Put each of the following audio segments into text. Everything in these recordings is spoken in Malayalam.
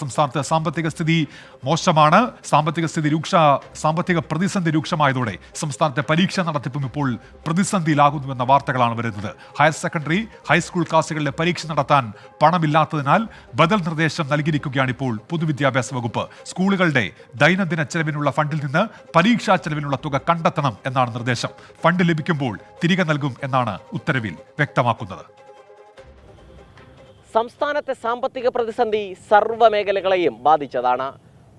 സംസ്ഥാനത്ത് സാമ്പത്തിക സ്ഥിതി മോശമാണ്. സാമ്പത്തിക പ്രതിസന്ധി രൂക്ഷമായതോടെ സംസ്ഥാനത്തെ പരീക്ഷാ നടത്തിപ്പും ഇപ്പോൾ പ്രതിസന്ധിയിലാകുന്നുവെന്ന വാർത്തകളാണ് വരുന്നത്. ഹയർ സെക്കൻഡറി, ഹൈസ്കൂൾ ക്ലാസുകളിലെ പരീക്ഷ നടത്താൻ പണമില്ലാത്തതിനാൽ ബദൽ നിർദ്ദേശം നൽകിയിരിക്കുകയാണ് ഇപ്പോൾ പൊതുവിദ്യാഭ്യാസ വകുപ്പ്. സ്കൂളുകളുടെ ദൈനംദിന ചെലവിനുള്ള ഫണ്ടിൽ നിന്ന് പരീക്ഷാ ചെലവിനുള്ള തുക കണ്ടെത്തണം എന്നാണ് നിർദ്ദേശം. ഫണ്ട് ലഭിക്കുമ്പോൾ തിരികെ നൽകും എന്നാണ് ഉത്തരവിൽ വ്യക്തമാക്കുന്നത്. സംസ്ഥാനത്തെ സാമ്പത്തിക പ്രതിസന്ധി സർവ്വ മേഖലകളെയും ബാധിച്ചതാണ്.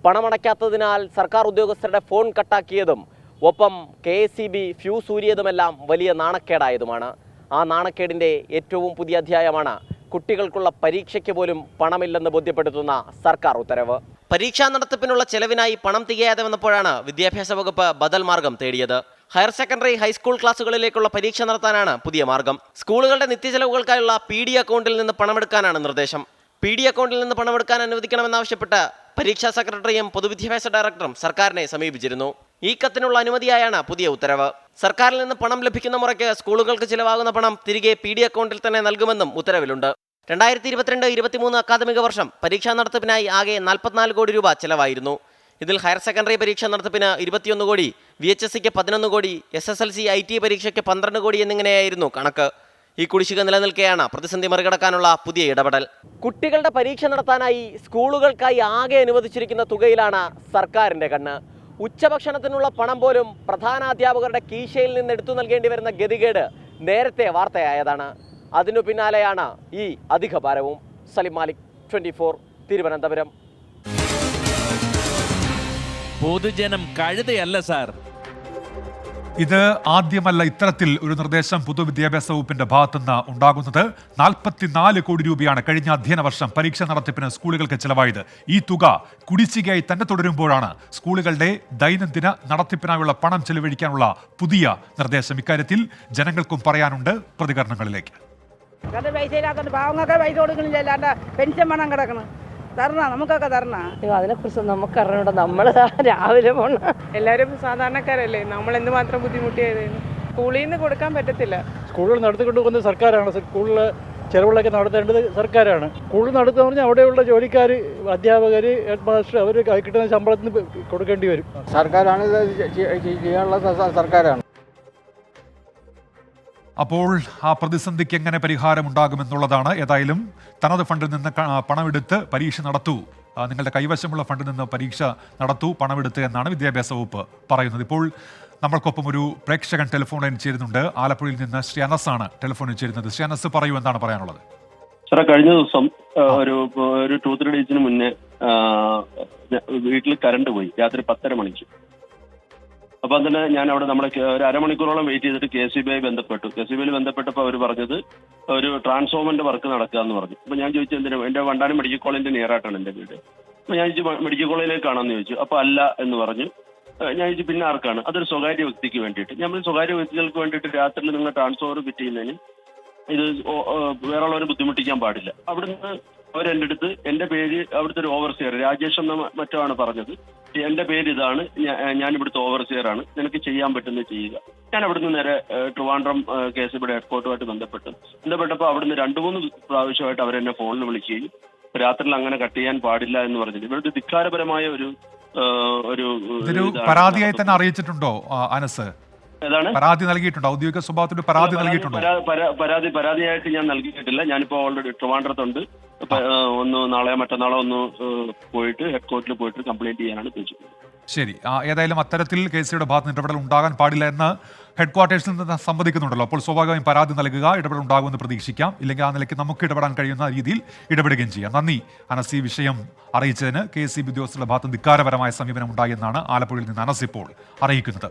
പണമടയ്ക്കാത്തതിനാൽ സർക്കാർ ഉദ്യോഗസ്ഥരുടെ ഫോൺ കട്ടാക്കിയതും ഒപ്പം KSEB ഫ്യൂസ് ഊരിയതുമെല്ലാം വലിയ നാണക്കേടായതുമാണ്. ആ നാണക്കേടിൻ്റെ ഏറ്റവും പുതിയ അധ്യായമാണ് കുട്ടികൾക്കുള്ള പരീക്ഷയ്ക്ക് പോലും പണമില്ലെന്ന് ബോധ്യപ്പെടുത്തുന്ന സർക്കാർ ഉത്തരവ്. പരീക്ഷാ നടത്തിപ്പിനുള്ള ചെലവിനായി പണം തികയാതെ വന്നപ്പോഴാണ് വിദ്യാഭ്യാസ വകുപ്പ് ബദൽ മാർഗം തേടിയത്. ഹയർ സെക്കൻഡറി, ഹൈസ്കൂൾ ക്ലാസുകളിലേക്കുള്ള പരീക്ഷ നടത്താനാണ് പുതിയ മാർഗം. സ്കൂളുകളുടെ നിത്യചെലവുകൾക്കായുള്ള PD അക്കൗണ്ടിൽ നിന്ന് പണമെടുക്കാനാണ് നിർദ്ദേശം. PD അക്കൗണ്ടിൽ നിന്ന് പണമെടുക്കാൻ അനുവദിക്കണമെന്നാവശ്യപ്പെട്ട് പരീക്ഷാ സെക്രട്ടറിയും പൊതുവിദ്യാഭ്യാസ ഡയറക്ടറും സർക്കാരിനെ സമീപിച്ചിരുന്നു. ഈ കത്തിനുള്ള അനുമതിയായാണ് പുതിയ ഉത്തരവ്. സർക്കാരിൽ നിന്ന് പണം ലഭിക്കുന്ന മുറയ്ക്ക് സ്കൂളുകൾക്ക് ചിലവാകുന്ന പണം തിരികെ PD അക്കൗണ്ടിൽ തന്നെ നൽകുമെന്നും ഉത്തരവിലുണ്ട്. 2022-23 അക്കാദമിക വർഷം പരീക്ഷാ നടത്തിപ്പിനായി ആകെ 44 കോടി രൂപ ചെലവായിരുന്നു. ഇതിൽ ഹയർ സെക്കൻഡറി പരീക്ഷാ നടത്തിപ്പിന് 21 കോടി, VHSCക്ക് 11 കോടി, SSLC IT പരീക്ഷയ്ക്ക് 12 കോടി എന്നിങ്ങനെയായിരുന്നു കണക്ക്. ഈ കുടിശ്ശിക നിലനിൽക്കെയാണ് പ്രതിസന്ധി മറികടക്കാനുള്ള പുതിയ ഇടപെടൽ. കുട്ടികളുടെ പരീക്ഷ നടത്താനായി സ്കൂളുകൾക്കായി ആകെ അനുവദിച്ചിരിക്കുന്ന തുകയിലാണ് സർക്കാരിൻ്റെ കണ്ണ്. ഉച്ചഭക്ഷണത്തിനുള്ള പണം പോലും പ്രധാനാധ്യാപകരുടെ കീശയിൽ നിന്ന് എടുത്തു നൽകേണ്ടി വരുന്ന ഗതികേട് നേരത്തെ വാർത്തയായതാണ്. അതിനു പിന്നാലെയാണ് ഈ അധിക ഭാരവും. സലിം മാലിക്, 24, തിരുവനന്തപുരം. പൊതുജനം കഴുതയല്ല സാർ. ഇത് ആദ്യമല്ല ഇത്തരത്തിൽ ഒരു നിർദ്ദേശം പൊതുവിദ്യാഭ്യാസ വകുപ്പിന്റെ ഭാഗത്തുനിന്ന് ഉണ്ടാകുന്നത്. 44 കോടി രൂപയാണ് കഴിഞ്ഞ അധ്യയന വർഷം പരീക്ഷ നടത്തിപ്പിന് സ്കൂളുകൾക്ക് ചെലവായത്. ഈ തുക കുടിശ്ശികയായി തന്നെ തുടരുമ്പോഴാണ് സ്കൂളുകളുടെ ദൈനംദിന നടത്തിപ്പിനായുള്ള പണം ചെലവഴിക്കാനുള്ള പുതിയ നിർദ്ദേശം. ഇക്കാര്യത്തിൽ ജനങ്ങൾക്കും പറയാനുണ്ട്. പ്രതികരണങ്ങളിലേക്ക്. പൈസ ഇല്ലാത്തതുകൊണ്ട് പാവങ്ങൾക്ക് പൈസ കൊടുക്കണില്ല, അല്ലാണ്ട് പെൻഷൻ പണം കിടക്കണം. തരണ നമുക്കൊക്കെ തരണ. അതിനെക്കുറിച്ച് നമുക്ക് അറിഞ്ഞൂടാ. നമ്മൾ രാവിലെ പോണ എല്ലാവരും സാധാരണക്കാരല്ലേ, നമ്മൾ എന്തുമാത്രം ബുദ്ധിമുട്ടിയായിരുന്നു. സ്കൂളിൽ നിന്ന് കൊടുക്കാൻ പറ്റത്തില്ല. സ്കൂളുകൾ നടത്തിക്കൊണ്ട് പോകുന്നത് സർക്കാരാണ്. സ്കൂളിൽ ചെലവുകളൊക്കെ നടത്തേണ്ടത് സർക്കാരാണ്. സ്കൂൾ നടത്തുക പറഞ്ഞാൽ അവിടെയുള്ള ജോലിക്കാർ, അധ്യാപകർ, ഹെഡ് മാസ്റ്റർ, അവർ കിട്ടുന്ന ശമ്പളത്തിന് കൊടുക്കേണ്ടി വരും. സർക്കാരാണ് ഇത് ചെയ്യാനുള്ള സർക്കാരാണ്. അപ്പോൾ ആ പ്രതിസന്ധിക്ക് എങ്ങനെ പരിഹാരമുണ്ടാകുമെന്നുള്ളതാണ്. ഏതായാലും തനത് ഫണ്ടിൽ നിന്ന് പണമെടുത്ത് പരീക്ഷ നടത്തൂ, നിങ്ങളുടെ കൈവശമുള്ള ഫണ്ടിൽ നിന്ന് പരീക്ഷ നടത്തൂ, പണമെടുത്ത് എന്നാണ് വിദ്യാഭ്യാസ വകുപ്പ് പറയുന്നത്. ഇപ്പോൾ നമ്മൾക്കൊപ്പം ഒരു പ്രേക്ഷകൻ ടെലിഫോൺ ലൈൻ ചേരുന്നുണ്ട്. ആലപ്പുഴയിൽ നിന്ന് ശ്രീ അനസാണ് ടെലിഫോണിൽ ചേരുന്നത്. ശ്രീ അനസ്, പറയൂ, എന്താണ് പറയാനുള്ളത്? സാറേ, കഴിഞ്ഞ ദിവസം ഒരു 2-3 ഡേയ്സിന് മുന്നേ വീട്ടിൽ കറണ്ട് പോയി രാത്രി 10:30 മണിക്ക്. അപ്പൊ അതിന് ഞാൻ അവിടെ നമ്മളെ ഒരു അരമണിക്കൂറോളം വെയിറ്റ് ചെയ്തിട്ട് KSEB ബന്ധപ്പെട്ടു. KSEB ബന്ധപ്പെട്ടപ്പോൾ അവർ പറഞ്ഞത് ഒരു ട്രാൻസ്ഫോമറിന്റെ വർക്ക് നടക്കുക എന്ന് പറഞ്ഞു. അപ്പൊ ഞാൻ ചോദിച്ചു എന്തിനാ? എന്റെ വണ്ടാനം മെഡിക്കൽ കോളേജിന്റെ നിയറായിട്ടാണ് എന്റെ വീട്. അപ്പൊ ഞാൻ ചോദിച്ചു മെഡിക്കൽ കോളേജിലേക്കാണെന്ന് ചോദിച്ചു. അപ്പൊ അല്ല എന്ന് പറഞ്ഞു. ഞാൻ ചോദിച്ചു പിന്നെ ആർക്കാണ്? അതൊരു സ്വകാര്യ വ്യക്തിക്ക് വേണ്ടിയിട്ട്. ഞാൻ സ്വകാര്യ വ്യക്തികൾക്ക് വേണ്ടിയിട്ട് രാത്രിയിൽ നിങ്ങൾ ട്രാൻസ്ഫോമർ ഫിറ്റ് ചെയ്യുന്നതിന് ഇത് വേറെ ഉള്ളവരെ ബുദ്ധിമുട്ടിക്കാൻ പാടില്ല. അവിടുന്ന് അവരെൻ്റെ അടുത്ത് എൻ്റെ പേര്, അവിടുത്തെ ഒരു ഓവർസിയർ രാജേഷ് എന്ന മറ്റോ ആണ് പറഞ്ഞത്. എൻ്റെ പേര് ഇതാണ്, ഞാൻ ഇവിടുത്തെ ഓവർസിയർ ആണ്, നിനക്ക് ചെയ്യാൻ പറ്റുന്നത് ചെയ്യുക. ഞാൻ അവിടുന്ന് നേരെ ട്രിവാൻഡ്രം KSEB ഹെഡ്ക്വാർട്ടറുമായിട്ട് ബന്ധപ്പെട്ടപ്പോൾ അവിടുന്ന് 2-3 പ്രാവശ്യമായിട്ട് അവരെന്നെ ഫോണിൽ വിളിക്കുകയും രാത്രിയിൽ അങ്ങനെ കട്ട് ചെയ്യാൻ പാടില്ല എന്ന് പറഞ്ഞിട്ട് ഇവരുടെ ധിക്കാരപരമായ ഒരു പരാതിയായി തന്നെ അറിയിച്ചിട്ടുണ്ടോ അനസ്? ഏതാണ് പരാതി നൽകിയിട്ടുണ്ടോ? ഔദ്യോഗിക സ്വഭാവത്തിൽ പരാതി നൽകിയിട്ടുണ്ടോ? പരാതിയായിട്ട് ഞാൻ നൽകിയിട്ടില്ല. ഞാനിപ്പോ ഓൾറെഡി ട്രിവാൻഡ്രത്തുണ്ട്. ഒന്ന് നാളെയോ മറ്റന്നാളോ ഒന്ന് പോയിട്ട് ഹെഡ്ക്വാർട്ടറിൽ പോയിട്ട് കംപ്ലൈന്റ് ചെയ്യാനാണ് ഉദ്ദേശിക്കുന്നത്. ശരി, ഏതായാലും അത്തരത്തിൽ KSEBയുടെ ഭാഗത്ത് നിന്ന് ഇടപെടൽ ഉണ്ടാകാൻ പാടില്ല എന്ന് ഹെഡ്ക്വാർട്ടേഴ്സിൽ നിന്ന് സമ്മതിക്കുന്നുണ്ടല്ലോ. അപ്പോൾ സ്വാഭാവികമായും പരാതി നൽകുക, ഇടപെടൽ ഉണ്ടാകുമെന്ന് പ്രതീക്ഷിക്കാം. ഇല്ലെങ്കിൽ ആ നിലയ്ക്ക് നമുക്ക് ഇടപെടാൻ കഴിയുന്ന രീതിയിൽ ഇടപെടുകയും ചെയ്യാം. നന്ദി അനസ്, ഈ വിഷയം അറിയിച്ചതിന്. KSEB ഉദ്യോഗസ്ഥരുടെ ഭാഗത്ത് ധിക്കാരപരമായ സമീപനം ഉണ്ടായി എന്നാണ് ആലപ്പുഴയിൽ നിന്ന് അനസ് ഇപ്പോൾ അറിയിക്കുന്നത്.